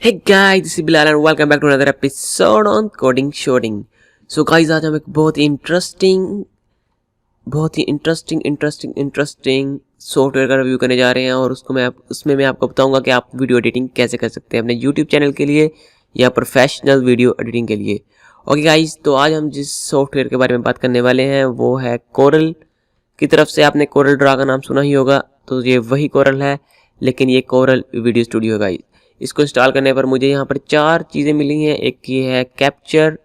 Hey guys, this is Bilal and welcome back to another episode on Coding Shooting। So guys, आज हम एक बहुत ही interesting software का review करने जा रहे हैं और उसमें मैं आपको बताऊंगा कि आप वीडियो एडिटिंग कैसे कर सकते हैं अपने YouTube चैनल के लिए या प्रोफेशनल वीडियो एडिटिंग के लिए। ओके गाइज, तो आज हम जिस सॉफ्टवेयर के बारे में बात करने वाले हैं वो है कोरल की तरफ से। आपने कोरल ड्रा का नाम सुना ही होगा, तो ये वही कोरल है, लेकिन ये कोरल वीडियो स्टूडियो है गाइज। इसको इंस्टॉल करने पर मुझे यहाँ पर 4 चीज़ें मिली हैं। एक ये है कैप्चर,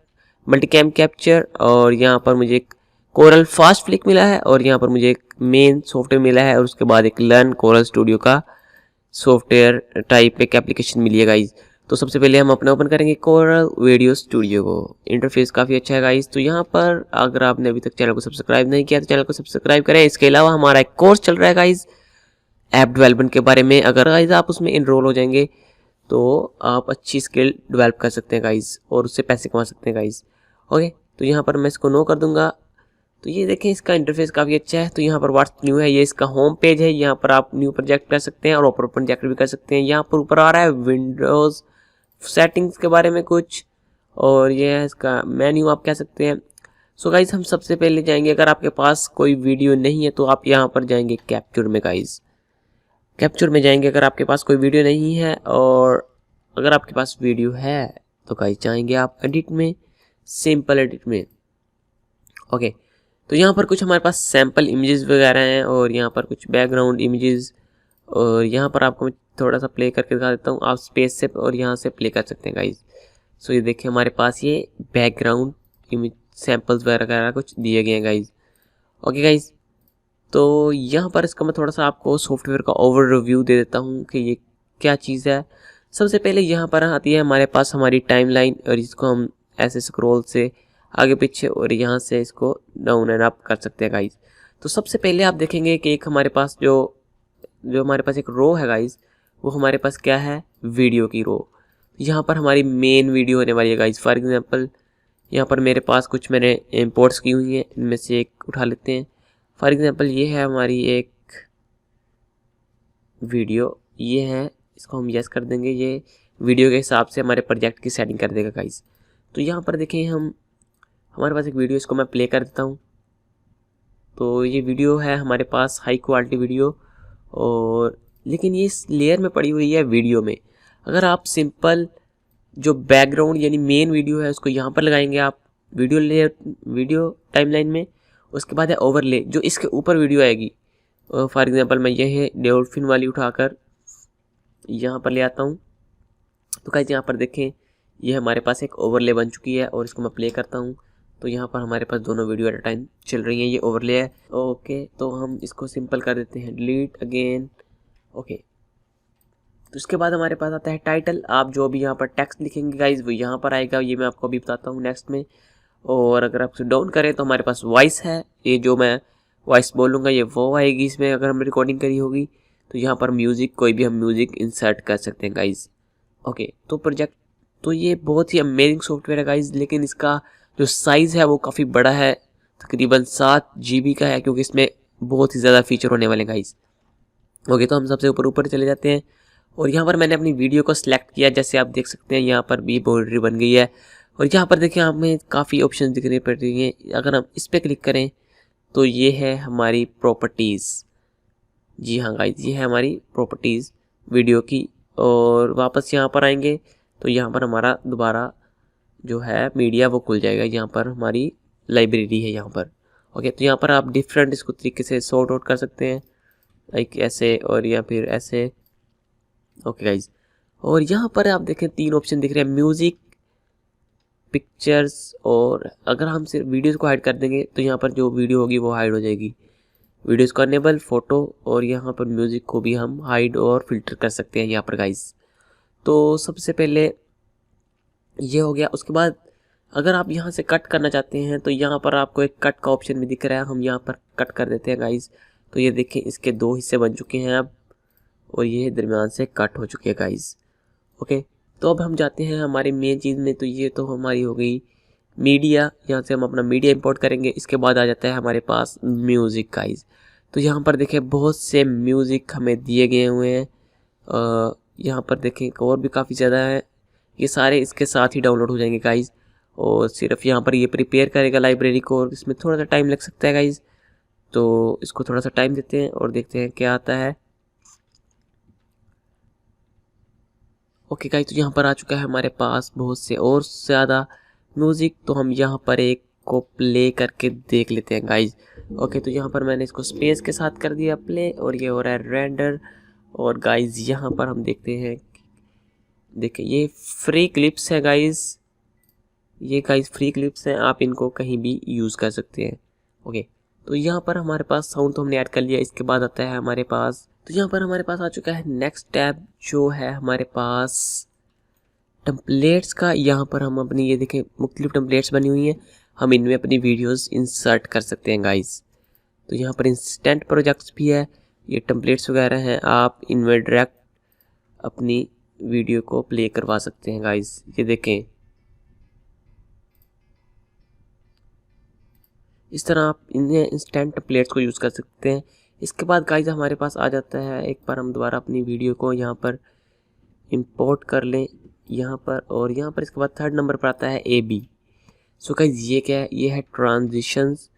मल्टीकैम कैप्चर, और यहाँ पर मुझे एक कोरल फास्ट फ्लिक मिला है, और यहाँ पर मुझे एक मेन सॉफ्टवेयर मिला है, और उसके बाद एक लर्न कोरल स्टूडियो का सॉफ्टवेयर टाइप एक एप्लीकेशन मिली है गाइज। तो सबसे पहले हम अपना ओपन करेंगे कोरल वीडियो स्टूडियो को। इंटरफेस काफ़ी अच्छा है गाइज। तो यहाँ पर अगर आपने अभी तक चैनल को सब्सक्राइब नहीं किया तो चैनल को सब्सक्राइब करें। इसके अलावा हमारा एक कोर्स चल रहा है गाइज ऐप डेवलपमेंट के बारे में। अगर गाइज आप उसमें इनरोल हो जाएंगे तो आप अच्छी स्किल डेवलप कर सकते हैं गाइज, और उससे पैसे कमा सकते हैं गाइज। ओके, तो यहाँ पर मैं इसको नो कर दूंगा। तो ये देखें, इसका इंटरफेस काफ़ी अच्छा है। तो यहाँ पर व्हाट्स न्यू है, ये इसका होम पेज है। यहाँ पर आप न्यू प्रोजेक्ट कर सकते हैं और ओपन प्रोजेक्ट भी कर सकते हैं। यहाँ पर ऊपर आ रहा है विंडोज़ सेटिंग्स के बारे में कुछ, और ये है इसका मेन्यू आप कह सकते हैं। सो गाइज, हम सबसे पहले जाएंगे, अगर आपके पास कोई वीडियो नहीं है तो आप यहाँ पर जाएंगे कैप्चर में गाइज। कैप्चर में जाएंगे अगर आपके पास कोई वीडियो नहीं है, और अगर आपके पास वीडियो है तो गाइस जाएंगे आप एडिट में, सिंपल एडिट में। ओके, तो यहाँ पर कुछ हमारे पास सैम्पल इमेजेस वगैरह हैं, और यहाँ पर कुछ बैकग्राउंड इमेजेस, और यहाँ पर आपको मैं थोड़ा सा प्ले करके दिखा देता हूँ। आप स्पेस से और यहाँ से प्ले कर सकते हैं गाइज। सो ये देखिए, हमारे पास ये बैकग्राउंड इमेज सैम्पल्स वगैरह कुछ दिए गए हैं गाइज। ओके गाइज, तो यहाँ पर इसका मैं थोड़ा सा आपको सॉफ्टवेयर का ओवर रिव्यू दे देता हूँ कि ये क्या चीज़ है। सबसे पहले यहाँ पर आती है हमारे पास हमारी टाइमलाइन, और इसको हम ऐसे स्क्रॉल से आगे पीछे और यहाँ से इसको डाउन एंड अप कर सकते हैं गाइज। तो सबसे पहले आप देखेंगे कि एक हमारे पास जो हमारे पास एक रो है गाइज, वो हमारे पास क्या है, वीडियो की रो। यहाँ पर हमारी मेन वीडियो होने वाली है गाइज। फॉर एग्जाम्पल यहाँ पर मेरे पास कुछ मैंने इम्पोर्ट्स की हुई हैं, इनमें से एक उठा लेते हैं। फॉर एग्जाम्पल ये है हमारी एक वीडियो, ये है, इसको हम यस कर देंगे। ये वीडियो के हिसाब से हमारे प्रोजेक्ट की सेटिंग कर देगा गाइस। तो यहाँ पर देखें, हमारे पास एक वीडियो, इसको मैं प्ले कर देता हूँ। तो ये वीडियो है हमारे पास हाई क्वालिटी वीडियो, और लेकिन ये इस लेयर में पड़ी हुई है वीडियो में। अगर आप सिंपल जो बैकग्राउंड यानी मेन वीडियो है उसको यहाँ पर लगाएंगे आप वीडियो लेयर, वीडियो टाइमलाइन में, उसके बाद है ओवरले जो इसके ऊपर वीडियो आएगी। फॉर एग्जांपल मैं ये है डॉल्फिन वाली उठाकर यहाँ पर ले आता हूँ। तो गाइस यहाँ पर देखें, ये हमारे पास एक ओवरले बन चुकी है, और इसको मैं प्ले करता हूँ। तो यहाँ पर हमारे पास दोनों वीडियो एट अ टाइम चल रही हैं, ये ओवरले है। ओके, तो हम इसको सिंपल कर देते हैं, डिलीट अगेन। ओके, तो इसके बाद हमारे पास आता है टाइटल। आप जो भी यहाँ पर टेक्स्ट लिखेंगे गाइज वो यहाँ पर आएगा, ये मैं आपको अभी बताता हूँ नेक्स्ट में। और अगर आप डाउन करें तो हमारे पास वॉइस है, ये जो मैं वॉइस बोलूँगा ये वो आएगी इसमें अगर हमने रिकॉर्डिंग करी होगी। तो यहाँ पर म्यूज़िक, कोई भी हम म्यूज़िक इंसर्ट कर सकते हैं गाइज। ओके, तो प्रोजेक्ट, तो ये बहुत ही अमेजिंग सॉफ्टवेयर है गाइज, लेकिन इसका जो साइज़ है वो काफ़ी बड़ा है, तकरीबन 7 GB का है, क्योंकि इसमें बहुत ही ज़्यादा फीचर होने वाले हैं गाइज। ओके, तो हम सबसे ऊपर चले जाते हैं, और यहाँ पर मैंने अपनी वीडियो को सिलेक्ट किया, जैसे आप देख सकते हैं यहाँ पर भी बाउंड्री बन गई है। और यहाँ पर देखिए हमें काफ़ी ऑप्शन दिखने पड़ रही हैं। अगर हम इस पर क्लिक करें तो ये है हमारी प्रॉपर्टीज़। जी हाँ गाइज, ये है हमारी प्रॉपर्टीज़ वीडियो की। और वापस यहाँ पर आएंगे तो यहाँ पर हमारा दोबारा जो है मीडिया वो खुल जाएगा। यहाँ पर हमारी लाइब्रेरी है यहाँ पर। ओके, तो यहाँ पर आप डिफरेंट इसको तरीके से सॉर्ट आउट कर सकते हैं, लाइक ऐसे और या फिर ऐसे। ओके गाइज, और यहाँ पर आप देखें 3 ऑप्शन दिख रहे हैं, म्यूज़िक, पिक्चर्स, और अगर हम सिर्फ वीडियोस को हाइड कर देंगे तो यहाँ पर जो वीडियो होगी वो हाइड हो जाएगी। वीडियोस को अनेबल, फोटो, और यहाँ पर म्यूज़िक को भी हम हाइड और फिल्टर कर सकते हैं यहाँ पर गाइज। तो सबसे पहले ये हो गया। उसके बाद अगर आप यहाँ से कट करना चाहते हैं तो यहाँ पर आपको एक कट का ऑप्शन भी दिख रहा है, हम यहाँ पर कट कर देते हैं गाइज। तो ये देखें, इसके 2 हिस्से बन चुके हैं अब, और ये दरमियान से कट हो चुके हैं गाइज। ओके, तो अब हम जाते हैं हमारी मेन चीज़ में। तो ये तो हमारी हो गई मीडिया, यहाँ से हम अपना मीडिया इंपोर्ट करेंगे। इसके बाद आ जाता है हमारे पास म्यूज़िक गाइज। तो यहाँ पर देखें बहुत से म्यूज़िक हमें दिए गए हुए हैं, यहाँ पर देखें और भी काफ़ी ज़्यादा है। ये सारे इसके साथ ही डाउनलोड हो जाएंगे गाइज़। और सिर्फ यहाँ पर ये प्रिपेयर करेगा लाइब्रेरी को, और इसमें थोड़ा सा टाइम लग सकता है गाइज़। तो इसको थोड़ा सा टाइम देते हैं और देखते हैं क्या आता है। ओके गाइस, तो यहाँ पर आ चुका है हमारे पास बहुत से और ज़्यादा म्यूज़िक। तो हम यहाँ पर एक को प्ले करके देख लेते हैं गाइस। ओके, तो यहाँ पर मैंने इसको स्पेस के साथ कर दिया प्ले, और ये हो रहा है रेंडर। और गाइस यहाँ पर हम देखते हैं, देखिए ये फ्री क्लिप्स है गाइस, ये गाइस फ्री क्लिप्स हैं, आप इनको कहीं भी यूज़ कर सकते हैं। ओके, तो यहाँ पर हमारे पास साउंड तो हमने ऐड कर लिया। इसके बाद आता है हमारे पास, तो यहाँ पर हमारे पास आ चुका है नेक्स्ट टैब, जो है हमारे पास टेम्पलेट्स का। यहाँ पर हम अपनी, ये देखें मुख्तलिफ टेम्पलेट्स बनी हुई हैं, हम इनमें अपनी वीडियोस इंसर्ट कर सकते हैं गाइस। तो यहाँ पर इंस्टेंट प्रोजेक्ट्स भी है, ये टेम्पलेट्स वगैरह हैं, आप इनमें डायरेक्ट अपनी वीडियो को प्ले करवा सकते हैं गाइस। ये देखें, इस तरह आप इन्हें इंस्टेंट टेम्पलेट्स को यूज़ कर सकते हैं। इसके बाद गाइस हमारे पास आ जाता है, एक बार हम दोबारा अपनी वीडियो को यहाँ पर इंपोर्ट कर लें यहाँ पर, और यहाँ पर इसके बाद थर्ड नंबर पर आता है AB। सो गाइस ये क्या है, ये है ट्रांजिशंस।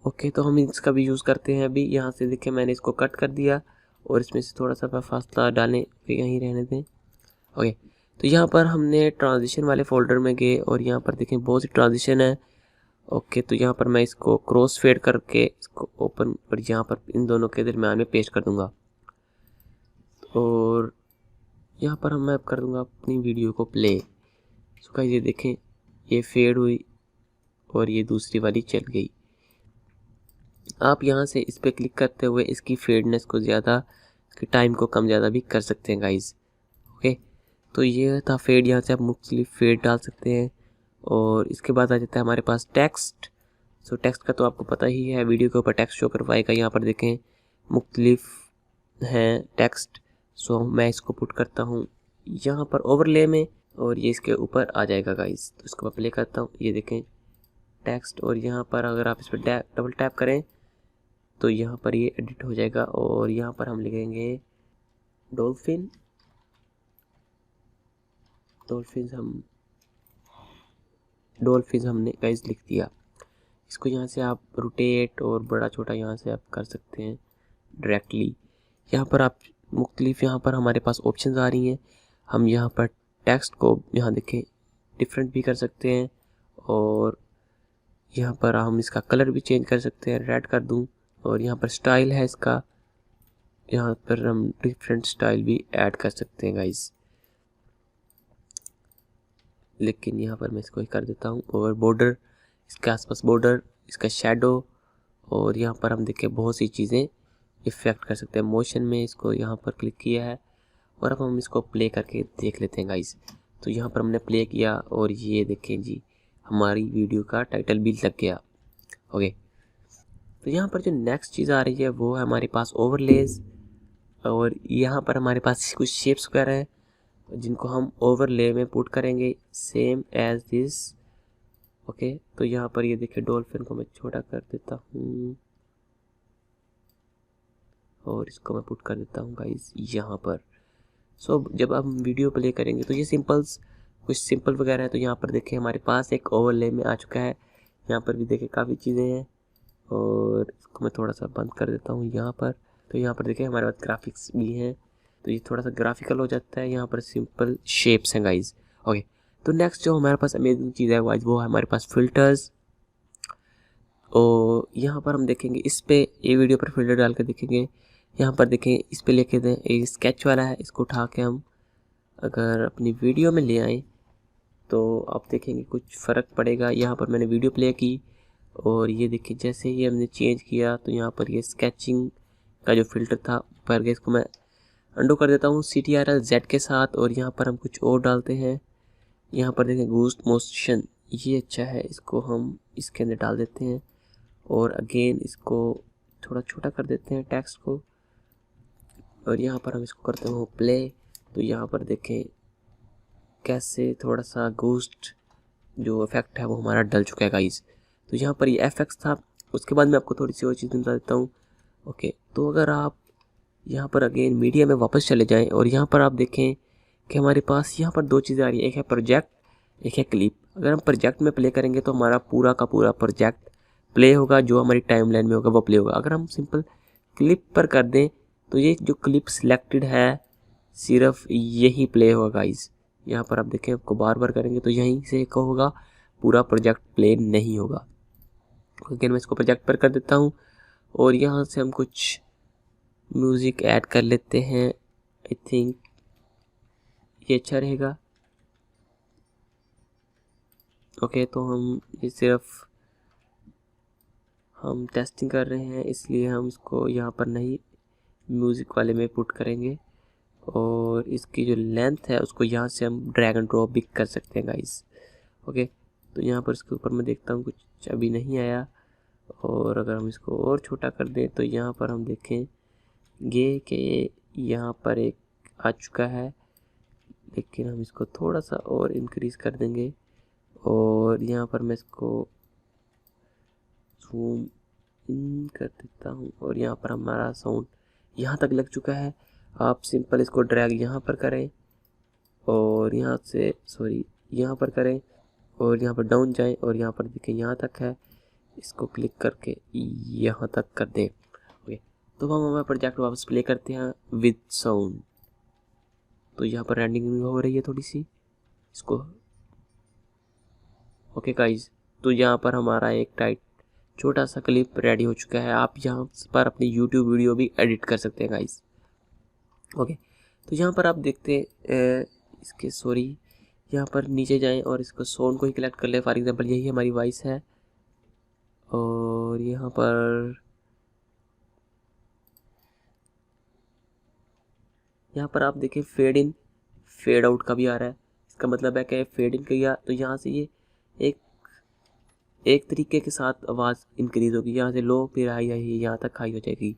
ओके, तो हम इसका भी यूज़ करते हैं। अभी यहाँ से देखिए मैंने इसको कट कर दिया, और इसमें से थोड़ा सा फासला डालें, यहीं रहने दें। ओके, तो यहाँ पर हमने ट्रांजिशन वाले फोल्डर में गए, और यहाँ पर देखें बहुत सी ट्रांजिशन है। ओके, तो यहाँ पर मैं इसको क्रॉस फेड करके इसको ओपन पर यहाँ पर इन दोनों के दरम्यान में पेस्ट कर दूंगा, और यहाँ पर मैं कर दूंगा अपनी वीडियो को प्ले। सो गाइस ये देखें, ये फेड हुई और ये दूसरी वाली चल गई। आप यहाँ से इस पर क्लिक करते हुए इसकी फेडनेस को ज़्यादा, इसके टाइम को कम ज़्यादा भी कर सकते हैं गाइस। ओके, तो ये था फेड, यहाँ से आप मुख्तलिफ फेड डाल सकते हैं। और इसके बाद आ जाता है हमारे पास टेक्स्ट। सो टेक्स्ट का तो आपको पता ही है, वीडियो के ऊपर टेक्स्ट शो करवाएगा। यहाँ पर देखें मुख्तलिफ हैं टेक्स्ट। सो मैं इसको पुट करता हूँ यहाँ पर ओवरले में, और ये इसके ऊपर आ जाएगा गाइस। तो इसको मैं प्ले करता हूँ, ये देखें टेक्स्ट, और यहाँ पर अगर आप इस पर डबल टैप करें तो यहाँ पर ये एडिट हो जाएगा। और यहाँ पर हम लिखेंगे डॉल्फिन, डॉल्फिन हमने गाइस लिख दिया। इसको यहाँ से आप रोटेट और बड़ा छोटा यहाँ से आप कर सकते हैं डायरेक्टली। यहाँ पर आप मुख्तलिफ, यहाँ पर हमारे पास ऑप्शंस आ रही हैं। हम यहाँ पर टेक्स्ट को यहाँ देखें डिफरेंट भी कर सकते हैं, और यहाँ पर हम इसका कलर भी चेंज कर सकते हैं, रेड कर दूँ। और यहाँ पर स्टाइल है इसका, यहाँ पर हम डिफरेंट स्टाइल भी ऐड कर सकते हैं गाइस, लेकिन यहाँ पर मैं इसको ही कर देता हूँ। और बॉर्डर, इसके आसपास बॉर्डर, इसका शैडो, और यहाँ पर हम देखें बहुत सी चीज़ें इफ़ेक्ट कर सकते हैं। मोशन में इसको यहाँ पर क्लिक किया है, और अब हम इसको प्ले करके देख लेते हैं गाइस। तो यहाँ पर हमने प्ले किया, और ये देखें जी हमारी वीडियो का टाइटल भी लग गया। ओके, तो यहाँ पर जो नेक्स्ट चीज़ आ रही है वो है हमारे पास ओवरलेज। और यहाँ पर हमारे पास कुछ शेप्स वगैरह हैं जिनको हम ओवरले में पुट करेंगे, सेम एज दिस। ओके, तो यहाँ पर ये देखिए डॉल्फिन को मैं छोटा कर देता हूँ, और इसको मैं पुट कर देता हूँ गाइस यहाँ पर। सो जब हम वीडियो प्ले करेंगे तो ये कुछ सिंपल वगैरह है। तो यहाँ पर देखें हमारे पास एक ओवरले में आ चुका है। यहाँ पर भी देखें काफ़ी चीज़ें हैं, और इसको मैं थोड़ा सा बंद कर देता हूँ यहाँ पर। तो यहाँ पर देखें हमारे पास ग्राफिक्स भी हैं, तो ये थोड़ा सा ग्राफिकल हो जाता है। यहाँ पर सिंपल शेप्स हैं गाइज। ओके, तो नेक्स्ट जो हमारे पास अमेजिंग चीज़ है गाइज, वो है हमारे पास फ़िल्टर्स। और यहाँ पर हम देखेंगे, इस पे ये वीडियो पर फिल्टर डाल कर देखेंगे। यहाँ पर देखें इस पे लेके दें, ये स्केच वाला है, इसको उठा के हम अगर अपनी वीडियो में ले आएँ तो आप देखेंगे कुछ फ़र्क पड़ेगा। यहाँ पर मैंने वीडियो प्ले की, और ये देखिए जैसे ही हमने चेंज किया तो यहाँ पर ये स्केचिंग का जो फ़िल्टर था ऊपर गया, इसको मैं अंडू कर देता हूँ CTRL-Z के साथ। और यहाँ पर हम कुछ और डालते हैं। यहाँ पर देखें बूस्ट मोशन, ये अच्छा है, इसको हम इसके अंदर डाल देते हैं। और अगेन इसको थोड़ा छोटा कर देते हैं टेक्स्ट को, और यहाँ पर हम इसको करते हैं प्ले। तो यहाँ पर देखें कैसे थोड़ा सा घूस्ट जो इफेक्ट है वो हमारा डल चुका है गाइस। तो यहाँ पर ये FX था। उसके बाद मैं आपको थोड़ी सी और चीज़ बता देता हूँ। ओके, तो अगर आप यहाँ पर अगेन मीडिया में वापस चले जाएं, और यहाँ पर आप देखें कि हमारे पास यहाँ पर दो चीज़ें आ रही है, एक है प्रोजेक्ट, एक है क्लिप। अगर हम प्रोजेक्ट में प्ले करेंगे तो हमारा पूरा का पूरा प्रोजेक्ट प्ले होगा, जो हमारी टाइमलाइन में होगा वो प्ले होगा। अगर हम सिंपल क्लिप पर कर दें तो ये जो क्लिप सिलेक्टेड है सिर्फ यही प्ले होगा गाइस। यहाँ पर आप देखें, आपको बार बार करेंगे तो यहीं से होगा, पूरा प्रोजेक्ट प्ले नहीं होगा। अगेन मैं इसको प्रोजेक्ट पर कर देता हूँ और यहाँ से हम कुछ म्यूज़िक ऐड कर लेते हैं। आई थिंक ये अच्छा रहेगा। ओके, तो हम ये सिर्फ हम टेस्टिंग कर रहे हैं, इसलिए हम इसको यहाँ पर नहीं म्यूज़िक वाले में पुट करेंगे। और इसकी जो लेंथ है उसको यहाँ से हम ड्रैग एंड ड्रॉप भी कर सकते हैं गाइस। ओके, तो यहाँ पर इसके ऊपर मैं देखता हूँ कुछ अभी नहीं आया। और अगर हम इसको और छोटा कर दें तो यहाँ पर हम देखेंगे कि यहाँ पर एक आ चुका है, लेकिन हम इसको थोड़ा सा और इंक्रीज़ कर देंगे। और यहाँ पर मैं इसको जूम इन कर देता हूँ और यहाँ पर हमारा साउंड यहाँ तक लग चुका है। आप सिंपल इसको ड्रैग यहाँ पर करें और यहाँ से यहाँ पर करें और यहाँ पर डाउन जाएं और यहाँ पर देखें यहाँ तक है, इसको क्लिक करके यहाँ तक कर दें। ओके, तो हम हमारा प्रोजेक्ट वापस प्ले करते हैं विद साउंड। तो यहाँ पर रेंडिंग हो रही है थोड़ी सी इसको। ओके गाइज, तो यहाँ पर हमारा एक टाइट छोटा सा क्लिप रेडी हो चुका है। आप यहाँ पर अपनी यूट्यूब वीडियो भी एडिट कर सकते हैं गाइज। ओके, तो यहाँ पर आप देखते हैं इसके यहाँ पर नीचे जाएं और इसको साउंड को ही कलेक्ट कर ले। फॉर एग्जांपल यही हमारी वॉइस है और यहाँ पर आप देखें फेड इन फेड आउट का भी आ रहा है। इसका मतलब है कि फेड इन किया तो यहाँ से ये एक तरीके के साथ आवाज़ इंक्रीज़ होगी, यहाँ से लो फिर हाई आई यहाँ तक हाई हो जाएगी।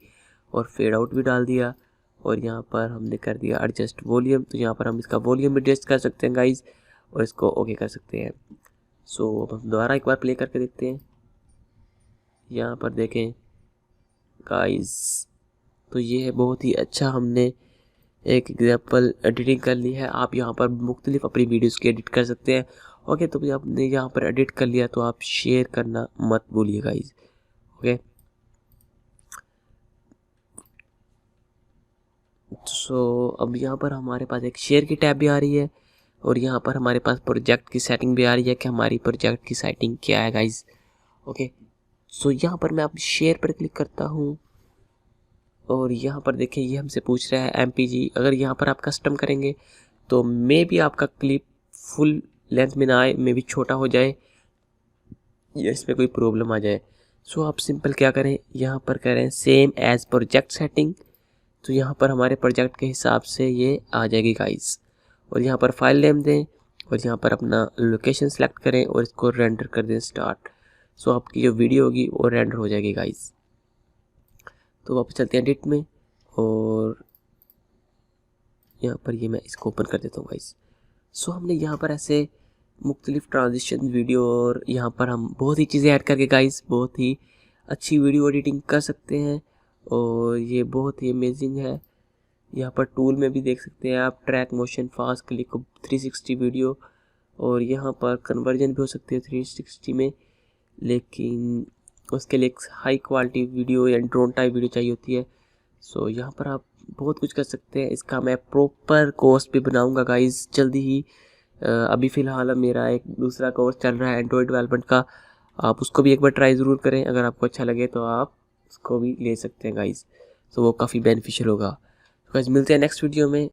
और फेड आउट भी डाल दिया और यहाँ पर हमने कर दिया एडजस्ट वॉल्यूम, तो यहाँ पर हम इसका वॉल्यूम भी एडजस्ट कर सकते हैं गाइज और इसको ओके कर सकते हैं। सो अब हम दोबारा एक बार प्ले करके देखते हैं। यहाँ पर देखें गाइज, तो ये है बहुत ही अच्छा, हमने एक एग्जांपल एडिटिंग कर ली है। आप यहाँ पर मुख्तलिफ अपनी वीडियोस की एडिट कर सकते हैं। ओके, तो आपने यहाँ पर एडिट कर लिया तो आप शेयर करना मत भूलिए गाइज। ओके, सो अब यहाँ पर हमारे पास एक शेयर की टैब भी आ रही है और यहाँ पर हमारे पास प्रोजेक्ट की सेटिंग भी आ रही है कि हमारी प्रोजेक्ट की सेटिंग क्या है गाइज। ओके, सो यहाँ पर मैं अब शेयर पर क्लिक करता हूँ और यहाँ पर देखें ये हमसे पूछ रहा है MPG। अगर यहाँ पर आप कस्टम करेंगे तो मे भी आपका क्लिप फुल लेंथ में ना आए, मे भी छोटा हो जाए या इसमें कोई प्रॉब्लम आ जाए। सो आप सिंपल क्या करें, यहाँ पर करें सेम एज प्रोजेक्ट सेटिंग, तो यहाँ पर हमारे प्रोजेक्ट के हिसाब से ये आ जाएगी गाइस। और यहाँ पर फाइल नेम दें और यहाँ पर अपना लोकेशन सेलेक्ट करें और इसको रेंडर कर दें स्टार्ट। सो आपकी जो वीडियो होगी वो रेंडर हो जाएगी गाइस। तो वापस चलते हैं एडिट में और यहाँ पर ये मैं इसको ओपन कर देता हूँ गाइस। सो हमने यहाँ पर ऐसे मुख्तलिफ ट्रांजिशन वीडियो और यहाँ पर हम बहुत ही चीज़ें ऐड करके गाइस बहुत ही अच्छी वीडियो एडिटिंग कर सकते हैं और ये बहुत ही अमेजिंग है। यहाँ पर टूल में भी देख सकते हैं आप track motion fast click 360 video, और यहाँ पर कन्वर्जन भी हो सकती है 360 में, लेकिन उसके लिए हाई क्वालिटी वीडियो या ड्रोन टाइप वीडियो चाहिए होती है। सो यहाँ पर आप बहुत कुछ कर सकते हैं। इसका मैं प्रॉपर कोर्स भी बनाऊंगा गाइस जल्दी ही। अभी फ़िलहाल मेरा एक दूसरा कोर्स चल रहा है एंड्रॉयड डेवलपमेंट का, आप उसको भी एक बार ट्राई ज़रूर करें। अगर आपको अच्छा लगे तो आप उसको भी ले सकते हैं गाइस, तो वो काफ़ी बेनिफिशियल होगा। तो गाइस मिलते हैं नेक्स्ट वीडियो में।